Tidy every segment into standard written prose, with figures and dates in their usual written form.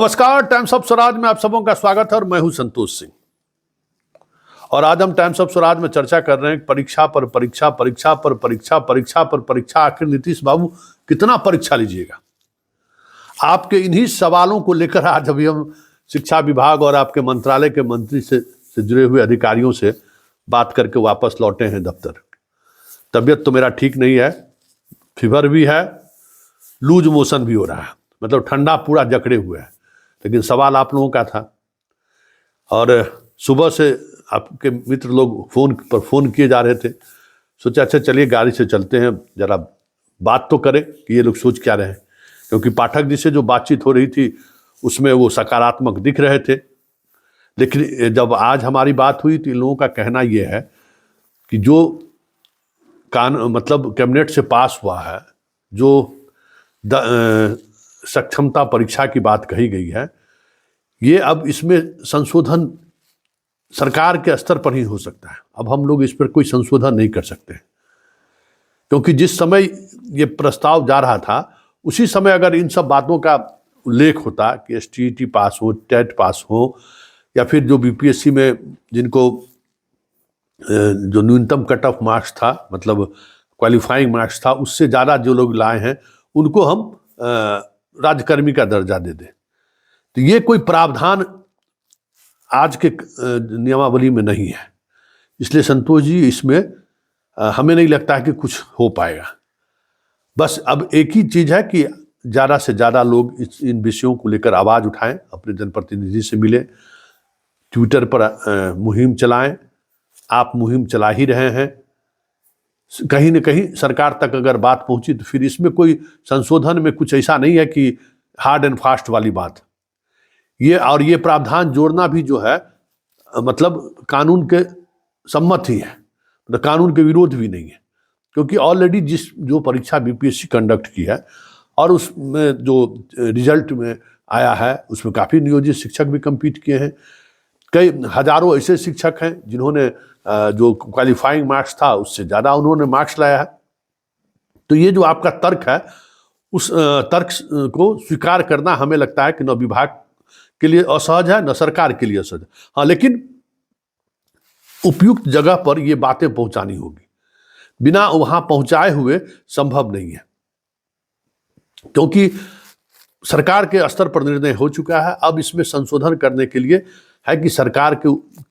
नमस्कार, times of Swaraj में आप सबों का स्वागत है और मैं हूं संतोष सिंह। और आज हम टाइम्स ऑफ स्वराज में चर्चा कर रहे हैं परीक्षा पर परीक्षा, परीक्षा पर परीक्षा, परीक्षा पर परीक्षा। आखिर नीतीश बाबू कितना परीक्षा लीजिएगा? आपके इन्हीं सवालों को लेकर आज अभी हम शिक्षा विभाग और आपके मंत्रालय के मंत्री से जुड़े हुए अधिकारियों से बात करके वापस लौटे हैं दफ्तर। तबीयत तो मेरा ठीक नहीं है, फीवर भी है, लूज मोशन भी हो रहा है, मतलब ठंडा पूरा जकड़े हुए है। लेकिन सवाल आप लोगों का था और सुबह से आपके मित्र लोग फ़ोन किए जा रहे थे। सोचा अच्छा चलिए गाड़ी से चलते हैं, ज़रा बात तो करें कि ये लोग सोच क्या रहे हैं, क्योंकि पाठक जी से जो बातचीत हो रही थी उसमें वो सकारात्मक दिख रहे थे। लेकिन जब आज हमारी बात हुई तो इन लोगों का कहना ये है कि जो मतलब कैबिनेट से पास हुआ है, जो सक्षमता परीक्षा की बात कही गई है, ये अब इसमें संशोधन सरकार के स्तर पर ही हो सकता है। अब हम लोग इस पर कोई संशोधन नहीं कर सकते, क्योंकि जिस समय ये प्रस्ताव जा रहा था उसी समय अगर इन सब बातों का उल्लेख होता कि एसटीईटी पास हो, टेट पास हो, या फिर जो बीपीएससी में जिनको जो न्यूनतम कट ऑफ मार्क्स था, मतलब क्वालिफाइंग मार्क्स था, उससे ज़्यादा जो लोग लाए हैं उनको हम राज्यकर्मी का दर्जा दे दें, तो ये कोई प्रावधान आज के नियमावली में नहीं है। इसलिए संतोष जी, इसमें हमें नहीं लगता है कि कुछ हो पाएगा। बस अब एक ही चीज़ है कि ज़्यादा से ज़्यादा लोग इन विषयों को लेकर आवाज़ उठाएं, अपने जनप्रतिनिधि से मिलें, ट्विटर पर मुहिम चलाएं। आप मुहिम चला ही रहे हैं, कहीं न कहीं सरकार तक अगर बात पहुंची तो फिर इसमें कोई संशोधन में कुछ ऐसा नहीं है कि हार्ड एंड फास्ट वाली बात। ये प्रावधान जोड़ना भी जो है मतलब कानून के सम्मत ही है, मतलब कानून के विरोध भी नहीं है, क्योंकि ऑलरेडी जो परीक्षा बीपीएससी कंडक्ट की है और उसमें जो रिजल्ट में आया है उसमें काफ़ी नियोजित शिक्षक भी कम्पीट किए हैं। कई हजारों ऐसे शिक्षक हैं जिन्होंने जो क्वालिफाइंग मार्क्स था उससे ज़्यादा उन्होंने मार्क्स लाया है। तो ये जो आपका तर्क है, उस तर्क को स्वीकार करना हमें लगता है कि न विभाग के लिए असहज है, न सरकार के लिए असहज है। हाँ, लेकिन उपयुक्त जगह पर ये बातें पहुंचानी होगी, बिना वहां पहुंचाए हुए संभव नहीं है, क्योंकि सरकार के स्तर पर निर्णय हो चुका है। अब इसमें संशोधन करने के लिए है कि सरकार के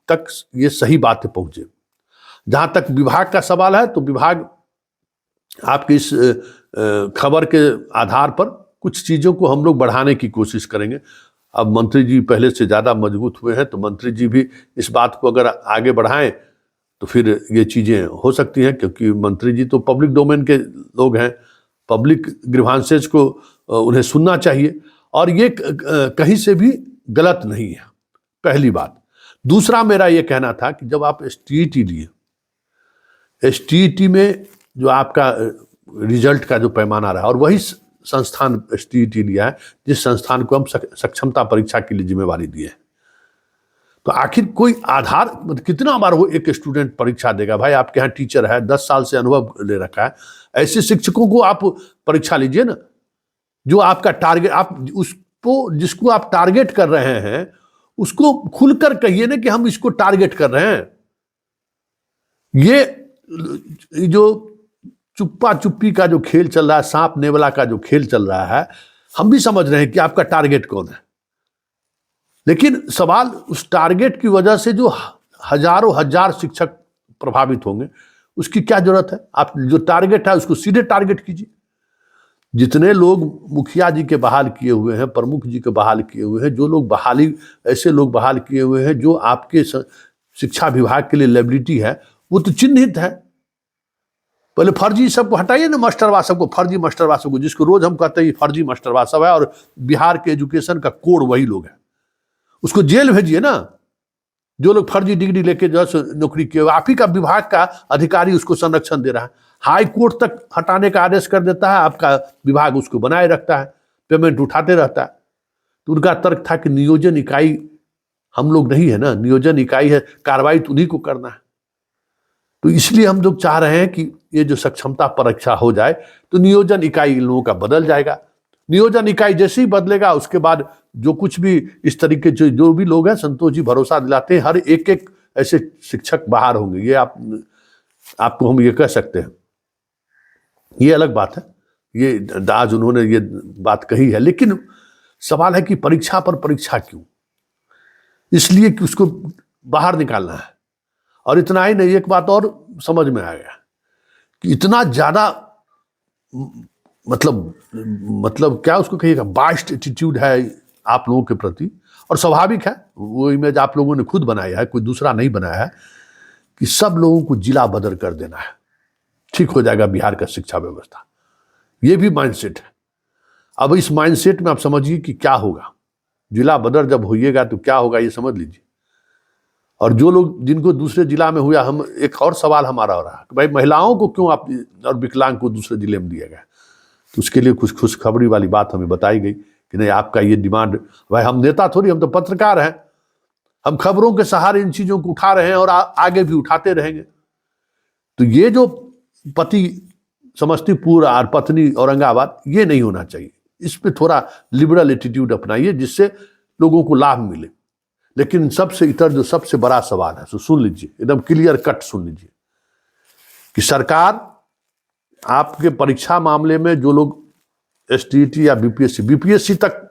तक ये सही बातें पहुंचे। जहां तक विभाग का सवाल है तो विभाग आपकी इस खबर के आधार पर कुछ चीज़ों को हम लोग बढ़ाने की कोशिश करेंगे। अब मंत्री जी पहले से ज़्यादा मजबूत हुए हैं, तो मंत्री जी भी इस बात को अगर आगे बढ़ाएं तो फिर ये चीज़ें हो सकती हैं, क्योंकि मंत्री जी तो पब्लिक डोमेन के लोग हैं, पब्लिक ग्रीवांसेस को उन्हें सुनना चाहिए, और ये कहीं से भी गलत नहीं है, पहली बात। दूसरा मेरा ये कहना था कि जब आप एसटीईटी लिए, एसटीईटी में जो आपका रिजल्ट का जो पैमाना रहा, और वही संस्थान एसटीईटी लिया है जिस संस्थान को हम सक्षमता परीक्षा के लिए जिम्मेवारी दी है, तो आखिर कोई आधार, मतलब कितना बार वो एक स्टूडेंट परीक्षा देगा? भाई आपके यहाँ टीचर है, 10 साल से अनुभव ले रखा है, ऐसे शिक्षकों को आप परीक्षा लीजिए ना। जो आपका टारगेट, आप उसको जिसको आप टारगेट कर रहे हैं उसको खुलकर कहिए ना कि हम इसको टारगेट कर रहे हैं। ये जो चुप्पा चुप्पी का जो खेल चल रहा है, सांप नेवला का जो खेल चल रहा है, हम भी समझ रहे हैं कि आपका टारगेट कौन है, लेकिन सवाल उस टारगेट की वजह से जो हजारों हजार शिक्षक प्रभावित होंगे उसकी क्या जरूरत है? आप जो टारगेट है उसको सीधे टारगेट कीजिए। जितने लोग मुखिया जी के बहाल किए हुए हैं, प्रमुख जी के बहाल किए हुए हैं, जो लोग बहाली, ऐसे लोग बहाल किए हुए हैं जो आपके शिक्षा विभाग के लिए लायबिलिटी है, वो तो चिन्हित है। पहले फर्जी सबको हटाइए ना, मास्टरवा सबको, फर्जी मास्टरवा सबको, जिसको रोज हम कहते हैं फर्जी मास्टरवा सब है, और बिहार के एजुकेशन का कोड वही लोग हैं, उसको जेल भेजिए ना। जो लोग फर्जी डिग्री लेके जो नौकरी किए, आप ही का विभाग का अधिकारी उसको संरक्षण दे रहा है, हाई कोर्ट तक हटाने का आदेश कर देता है, आपका विभाग उसको बनाए रखता है, पेमेंट उठाते रहता है। तो उनका तर्क था कि नियोजन इकाई हम लोग नहीं है ना, नियोजन इकाई है, कार्रवाई तो उन्हीं को करना है। तो इसलिए हम लोग चाह रहे हैं कि ये जो सक्षमता परीक्षा हो जाए तो नियोजन इकाई इन लोगों का बदल जाएगा, नियोजन इकाई जैसे ही बदलेगा उसके बाद जो कुछ भी इस तरीके जो भी लोग हैं, संतोष जी भरोसा दिलाते हैं हर एक एक ऐसे शिक्षक बाहर होंगे, ये आपको हम ये कह सकते हैं। ये अलग बात है, ये आज उन्होंने ये बात कही है, लेकिन सवाल है कि परीक्षा पर परीक्षा क्यों? इसलिए कि उसको बाहर निकालना है। और इतना ही नहीं, एक बात और समझ में आ गया कि इतना ज्यादा मतलब क्या उसको कहिएगा, बाइस्ड एटीट्यूड है आप लोगों के प्रति, और स्वाभाविक है, वो इमेज आप लोगों ने खुद बनाया है, कोई दूसरा नहीं बनाया है, कि सब लोगों को जिला बदर कर देना है, ठीक हो जाएगा बिहार का शिक्षा व्यवस्था। ये भी माइंडसेट है। अब इस माइंडसेट में आप समझिए कि क्या होगा, जिला बदर जब होइएगा तो क्या होगा ये समझ लीजिए। और जो लोग जिनको दूसरे जिला में हुआ, हम एक और सवाल हमारा हो रहा है कि भाई महिलाओं को क्यों आप और विकलांग को दूसरे जिले में दिया गया? तो उसके लिए कुछ खुशखबरी वाली बात हमें बताई गई कि नहीं, आपका ये डिमांड, भाई हम नेता थोड़ी, हम तो पत्रकार हैं, हम खबरों के सहारे इन चीजों को उठा रहे हैं और आगे भी उठाते रहेंगे। तो ये जो पति समस्तीपुर और पत्नी औरंगाबाद, ये नहीं होना चाहिए। इस पे थोड़ा लिबरल एटीट्यूड अपनाइए जिससे लोगों को लाभ मिले। लेकिन सबसे इतर जो सबसे बड़ा सवाल है, तो सुन लीजिए, एकदम क्लियर कट सुन लीजिए, कि सरकार आपके परीक्षा मामले में जो लोग एसटीईटी या बीपीएससी तक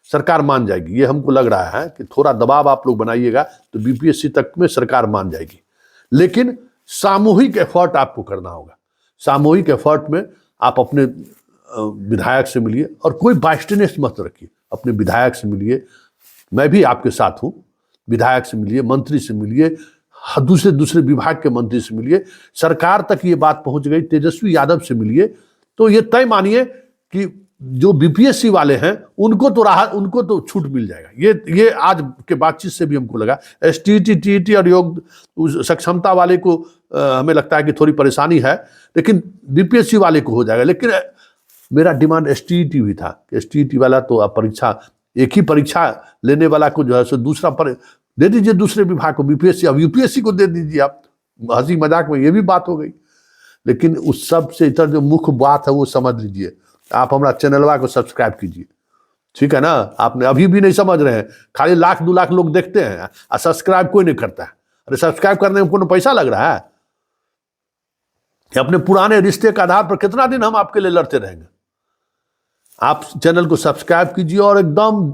सरकार मान जाएगी, ये हमको लग रहा है कि थोड़ा दबाव आप लोग बनाइएगा तो बीपीएससी तक में सरकार मान जाएगी। लेकिन सामूहिक एफर्ट आपको करना होगा। सामूहिक एफर्ट में आप अपने विधायक से मिलिए, और कोई बाइस्टनेस मत रखिए, अपने विधायक से मिलिए, मैं भी आपके साथ हूं, विधायक से मिलिए, मंत्री से मिलिए, दूसरे विभाग के मंत्री से मिलिए। सरकार तक ये बात पहुंच गई, तेजस्वी यादव से मिलिए, तो ये तय मानिए कि जो बीपीएससी वाले हैं उनको तो राहत, उनको तो छूट मिल जाएगा। ये आज के बातचीत से भी हमको लगा। एसटीईटी, टीईटी और योग सक्षमता वाले को हमें लगता है कि थोड़ी परेशानी है, लेकिन बीपीएससी वाले को हो जाएगा। लेकिन मेरा डिमांड एसटीईटी भी था, एसटीईटी वाला तो आप परीक्षा, एक ही परीक्षा लेने वाला को जो है सो दूसरा पर दे दीजिए, दूसरे विभाग को बीपीएससी, अब यूपीएससी को दे दीजिए आप। हंसी मजाक में ये भी बात हो गई। लेकिन उस सब से इतर जो मुख्य बात है वो समझ लीजिए। आप हमारा चैनलवा को सब्सक्राइब कीजिए, ठीक है ना? आपने अभी भी नहीं समझ रहे हैं, खाली 1-2 लाख लोग देखते हैं और सब्सक्राइब कोई नहीं करता है। अरे सब्सक्राइब करने में कोई पैसा लग रहा है? कि अपने पुराने रिश्ते के आधार पर कितना दिन हम आपके लिए लड़ते रहेंगे? आप चैनल को सब्सक्राइब कीजिए और एकदम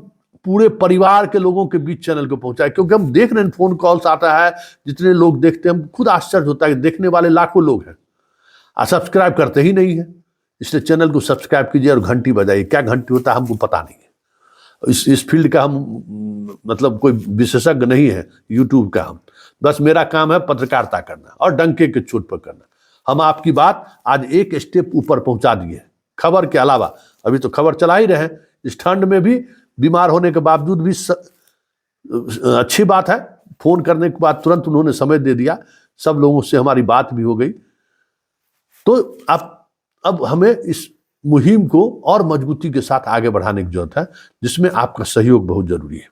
पूरे परिवार के लोगों के बीच चैनल को पहुंचाए, क्योंकि हम देख रहे हैं फोन कॉल्स आता है, जितने लोग देखते हैं हम खुद आश्चर्य होता है कि देखने वाले लाखों लोग हैं और सब्सक्राइब करते ही नहीं है। इसलिए चैनल को सब्सक्राइब कीजिए और घंटी बजाइए। क्या घंटी होता है हमको पता नहीं है, इस फील्ड का हम मतलब कोई विशेषज्ञ नहीं है यूट्यूब का। हम बस, मेरा काम है पत्रकारिता करना और डंके के चोट पर करना। हम आपकी बात आज एक स्टेप ऊपर पहुंचा दिए खबर के अलावा। अभी तो खबर चला ही रहे हैं, इस ठंड में भी बीमार होने के बावजूद भी अच्छी बात है। फोन करने के बाद तुरंत उन्होंने समय दे दिया, सब लोगों से हमारी बात भी हो गई। तो अब हमें इस मुहिम को और मजबूती के साथ आगे बढ़ाने की जरूरत है, जिसमें आपका सहयोग बहुत जरूरी है।